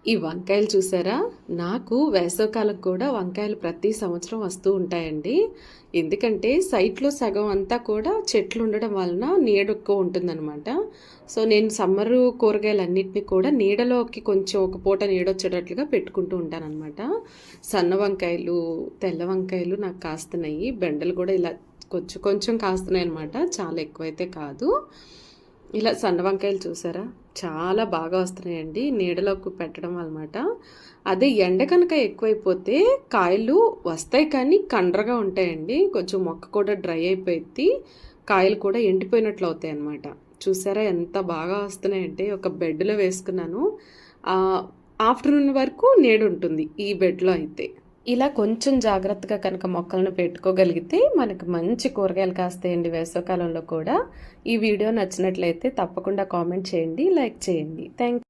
ఈ వంకాయలు చూసారా? నాకు వేసవికాలం కూడా వంకాయలు ప్రతి సంవత్సరం వస్తూ ఉంటాయండి. ఎందుకంటే సైట్‌లో సగం అంతా కూడా చెట్లు ఉండడం వలన నీడ ఎక్కువ ఉంటుందనమాట. సో, నేను సమ్మరు కూరగాయలన్నిటిని కూడా నీడలోకి కొంచెం ఒక పూట నీడొచ్చేటట్లుగా పెట్టుకుంటూ ఉంటాననమాట. సన్న వంకాయలు, తెల్ల వంకాయలు నాకు కాస్తున్నాయి. బెండలు కూడా ఇలా కొంచెం కొంచెం కాస్తున్నాయనమాట. చాలా ఎక్కువైతే కాదు. ఇలా సన్న వంకాయలు చూసారా? చాలా బాగా వస్తున్నాయండి నీడలోకి పెట్టడం అన్నమాట. అదే ఎండ కనుక ఎక్కువైపోతే కాయలు వస్తాయి కానీ కండ్రగా ఉంటాయండి. కొంచెం మొక్క కూడా డ్రై అయిపోయిద్ది. కాయలు కూడా ఎండిపోయినట్లు అవుతాయి అన్నమాట. చూసారా ఎంత బాగా వస్తున్నాయంటే ఒక బెడ్‌లో వేసుకున్నాను. ఆఫ్టర్‌నూన్ వరకు నీడుంటుంది ఈ బెడ్‌లో అయితే. ఇలా కొంచెం జాగ్రత్తగా కనుక మొక్కలను పెట్టుకోగలిగితే మనకు మంచి కూరగాయలు కాస్తాయండి వేసవికాలంలో కూడా. ఈ వీడియో నచ్చినట్లయితే తప్పకుండా కామెంట్ చేయండి, లైక్ చేయండి. థ్యాంక్